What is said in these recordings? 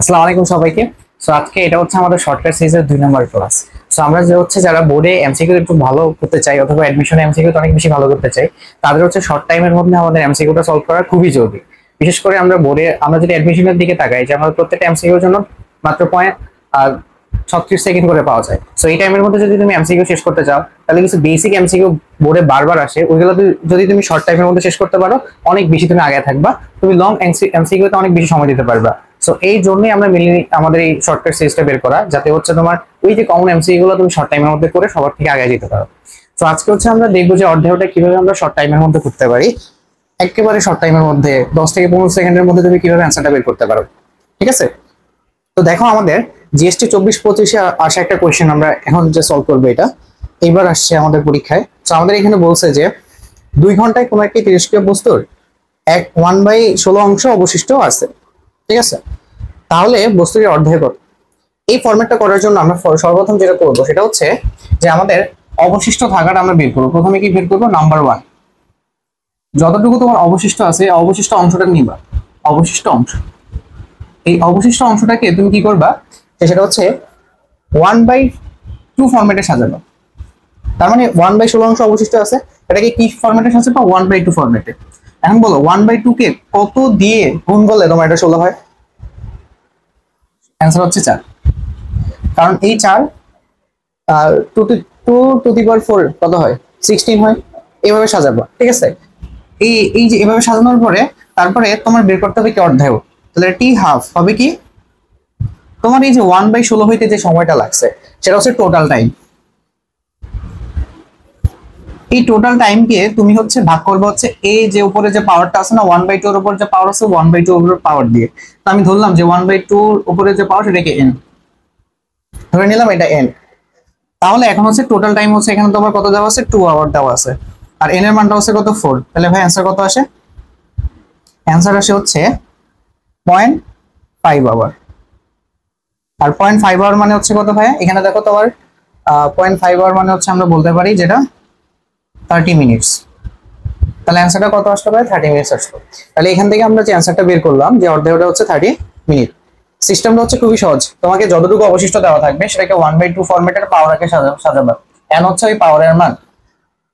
আসসালামু আলাইকুম সবাইকে। সো আজকে এটা হচ্ছে আমাদের শর্টকাট সিরিজের 2 নম্বর ক্লাস। সো আমরা যে হচ্ছে যারা বোর্ডে এমসিকিউ একটু ভালো করতে চাই অথবা অ্যাডমিশনে এমসিকিউ অনেক বেশি ভালো করতে চাই, তাদের হচ্ছে শর্ট টাইমের মধ্যে আমাদের এমসিকিউটা সলভ করা খুবই জরুরি। বিশেষ করে আমরা যদি অ্যাডমিশনের দিকে তাকাই, যে আমাদের প্রত্যেকটা এমসিকিউর জন্য মাত্র 36 সেকেন্ড করে পাওয়া যায়। সো এই টাইমের মধ্যে যদি তুমি এমসিকিউ শেষ করতে চাও, তাহলে কিছু বেসিক এমসিকিউ বোর্ডে বারবার আসে, ওইগুলো যদি তুমি শর্ট টাইমের মধ্যে শেষ করতে পারো, অনেক বেশি তুমি আগে থাকবা, তুমি লং এমসিকিউতে অনেক বেশি সময় দিতে পারবা। সো এই জন্যই আমরা মিলিয়ে আমাদের এই শর্টকাট সিরিজটা বের করা, যাতে হচ্ছে তোমার ওই যে কমন এমসিকিউ গুলো তুমি শর্ট টাইমের মধ্যে করে সবার থেকে আগে যেতে পারো। তো আজকে হচ্ছে আমরা দেখবো যে অধ্যায়টা কিভাবে আমরা শর্ট টাইমের মধ্যে করতে পারি। একেবারে শর্ট টাইমের মধ্যে 10 থেকে 15 সেকেন্ডের মধ্যে তুমি কিভাবে অ্যান্সারটা বের করতে পারো। ঠিক আছে, তো দেখো আমাদের জিএসটি 24-25-এ আসা একটা কোয়েশ্চেন আমরা এখন যে সলভ করবো, এটা এইবার আসছে আমাদের পরীক্ষায়। তো আমাদের এখানে বলছে যে 2 ঘন্টায় কোনো একটি তিরস্ক্রিয় বস্তুর 1/16 অংশ অবশিষ্ট আছে। ঠিক আছে, তাহলে বস্তুটির অর্ধেক কত? এই ফরম্যাটটা করার জন্য আমরা সর্বপ্রথম যেটা করবো সেটা হচ্ছে যে আমাদের অবশিষ্ট থাকাটা আমরা বের করবো। প্রথমে কি বের করবো? নাম্বার 1, যতটুকু তোমার অবশিষ্ট আছে অবশিষ্ট অংশটা নিবা। অবশিষ্ট অংশ, এই অবশিষ্ট অংশটাকে তুমি কি করবা, সেটা হচ্ছে 1/2 ফরম্যাটে সাজানো। তার মানে 1/16 অংশ অবশিষ্ট আছে, এটাকে কি ফরম্যাটে সাজাবা? 1/2 ফরম্যাটে। এখন বলো 1/2 কে কত দিয়ে গুণ করলে তোমার এটা 16 হয়? অ্যান্সার হচ্ছে 4। কারণ এই 4 টু টু দি পাওয়ার 4 কত হয়? 16 হয়। এইভাবে সাজাবো। ঠিক আছে, এই এই যে এভাবে সাজানোর পরে তারপরে তোমার বের করতে হবে কি অর্ধায়ু। তাহলে টি হাফ হবে কি তোমার এই যে 1/16 হইতে যে সময়টা লাগছে সেটা হচ্ছে টোটাল টাইম। এই টোটাল টাইমকে তুমি হচ্ছে ভাগ করবে হচ্ছে এই যে উপরে যে পাওয়ারটা আছে না, 1/2 এর উপর যে পাওয়ার আছে 1/2 এর উপর পাওয়ার দিয়ে। তো আমি ধরলাম যে 1/2 উপরে যে পাওয়ার সেটাকে এন ধরে নিলাম, এটা এন। তাহলে এখন হচ্ছে টোটাল টাইম হচ্ছে এখানে তোমার কত দেওয়া আছে? 2 আওয়ার দেওয়া আছে, আর এন এর মানটা হচ্ছে কত? 4। তাহলে ভাই অ্যান্সার কত আসে? অ্যান্সার আসে হচ্ছে 0.5 আওয়ার। আর 0.5 আওয়ার মানে হচ্ছে কত ভাই? এখানে দেখো তোমার 0.5 আওয়ার মানে হচ্ছে আমরা বলতে পারি যেটা 30 মিনিটস। তাহলে অ্যান্সারটা কত আসলো ভাই? 30 মিনিটস আসলো। তাহলে এখান থেকে আমরা যে অ্যান্সারটা বের করলাম যে অর্ধেকটা হচ্ছে 30 মিনিট। সিস্টেমটা হচ্ছে খুবই সহজ। তোমাকে যতটুকু অবশিষ্ট দেওয়া থাকবে সেটাকে 1/2 ফরম্যাটের পাওয়ারকে সাজাবা। এন হচ্ছে ওই পাওয়ারের মান,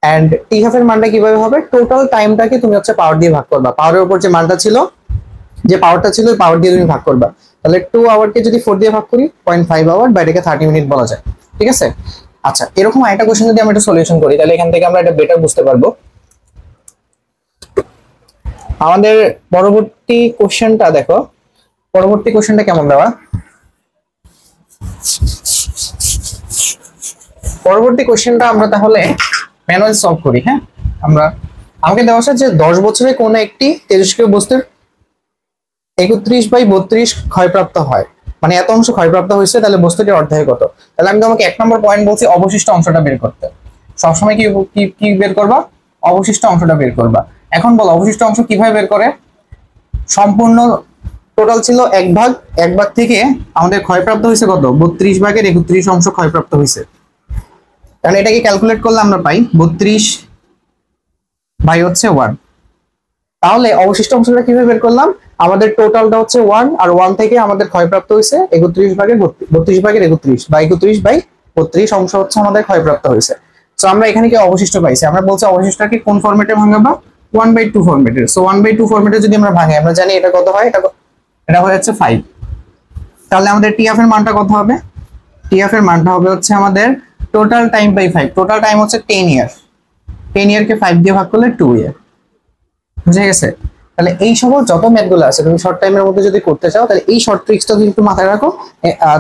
এন্ড টি হাফ এর মানটা কিভাবে হবে? টোটাল টাইমটাকে তুমি হচ্ছে পাওয়ার দিয়ে ভাগ করবা। পাওয়ারের উপর যে মানটা ছিল, যে পাওয়ারটা ছিল, ওই পাওয়ার দিয়ে তুমি ভাগ করবা। তাহলে 2 আওয়ারকে যদি 4 দিয়ে ভাগ করি 0.5 আওয়ার, বা এটাকে 30 মিনিট বলা যায়। ঠিক আছে, আচ্ছা এরকম একটা কোশ্চেন যদি আমরা একটা সলিউশন করি, তাহলে এখান থেকে আমরা এটা বেটার বুঝতে পারবো। আমাদের পরবর্তী কোশ্চেনটা দেখো, পরবর্তী কোশ্চেনটা কেমন দেওয়া। পরবর্তী কোশ্চেনটা আমরা তাহলে ম্যানুয়াল সলভ করি। হ্যাঁ, আমাকে দেওয়া আছে যে 10 বছরে কোন একটি তেজস্ক্রিয় বস্তুর 31/32 ক্ষয়প্রাপ্ত হয়, মানে এত অংশ ক্ষয়প্রাপ্ত হয়েছে, তাহলে বস্তুটির অর্ধেক কত? তাহলে আমি তোমাকে 1 নম্বর পয়েন্ট বলছি অবশিষ্ট অংশটা বের করতে। সবসময় কি কি কি বের করবা? অবশিষ্ট অংশটা বের করবা। এখন বলো অবশিষ্ট অংশ কিভাবে বের করে? সম্পূর্ণ টোটাল ছিল 1 ভাগ, 1 ভাগ থেকে আমাদের ক্ষয়প্রাপ্ত হয়েছে কত? 32/31 অংশ ক্ষয়প্রাপ্ত হয়েছে। তাহলে এটাকে ক্যালকুলেট করলে আমরা পাই 32/1। তাহলে অবশিষ্ট অংশটা কিভাবে বের করলাম? আমাদের টোটালটা হচ্ছে 1, আর 1 থেকে আমাদের ক্ষয়প্রাপ্ত হয়েছে 32/32 বা 31/32 অংশ হচ্ছে আমাদের ক্ষয়প্রাপ্ত হয়েছে। তো আমরা এখানে কি অবশিষ্ট পাইছি? আমরা বলছি অবশিষ্টটাকে কোন ফরম্যাটে ভাঙাবা? 1/2 ফরম্যাটে। সো 1/2 ফরম্যাটে যদি আমরা ভাঙি, আমরা জানি এটা কত হয়? এটা হয়ে যাচ্ছে 5। তাহলে আমাদের টি এফ এর মানটা কত হবে? টি এফ এর মানটা হবে হচ্ছে আমাদের total time by 5। Total time হচ্ছে 10 ইয়ার। 10 ইয়ারকে 5 দিয়ে ভাগ করলে 2 ইয়ার। বুঝে গেছে? তাহলে এই সব যত ম্যাথগুলো আছে তুমি শর্ট টাইমের মধ্যে যদি করতে চাও, তাহলে এই শর্ট ট্রিক্সটা যদি একটু মাথায় রাখো,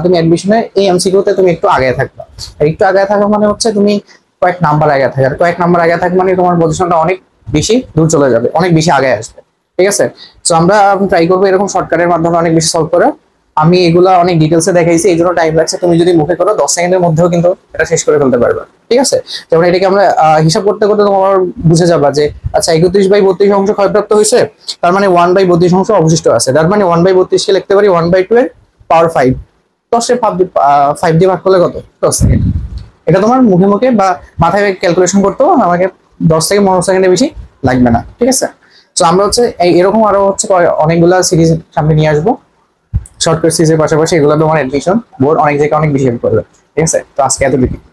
তুমি অ্যাডমিশনে এই এমসিকিউতে তুমি একটু আগে থাকবা। আর একটু আগে থাকা মানে হচ্ছে তুমি কয়েক নাম্বার আগে থাকবে, আর কয়েক নাম্বার আগে থাকবে মানে তোমার পজিশনটা অনেক বেশি দূর চলে যাবে, অনেক বেশি আগে আসবে। ঠিক আছে, তো আমরা ট্রাই করবো এরকম শর্টকাটের মাধ্যমে অনেক বেশি সলভ করা। আমি এগুলা অনেক ডিটেলসে দেখাইছি, এই জন্য টাইম লাগছে। তুমি যদি মুখে করো 10 সেকেন্ডের মধ্যেও কিন্তু এটা শেষ করে ফেলতে পারবে। ঠিক আছে, যেমন এটাকে আমরা হিসাব করতে করতে তোমার বুঝে যাবা যে আচ্ছা 31/32 অংশ ক্ষয়প্রাপ্ত হয়েছে, তার মানে 1/32 অংশ অবশিষ্ট আছে। তার মানে 1/32 কে লিখতে পারি 1/2 এর পাওয়ার 5। 10 এর 5 দিয়ে ভাগ করলে কত? 10 সেকেন্ড। এটা তোমার মুখে মুখে বা মাথায় ক্যালকুলেশন করতেও আমাকে 10 থেকে 15 সেকেন্ডের বেশি লাগবে না। ঠিক আছে, তো আমরা হচ্ছে এরকম আরো হচ্ছে অনেকগুলা সিরিজ সামনে নিয়ে আসবো। শর্টকাট সিরিজের পাশাপাশি এগুলো তোমার অ্যাডমিশন বোর্ড অনেক জায়গায় অনেক বেশি হেল্প করবে। ঠিক আছে, তো আজকে এতটুকু।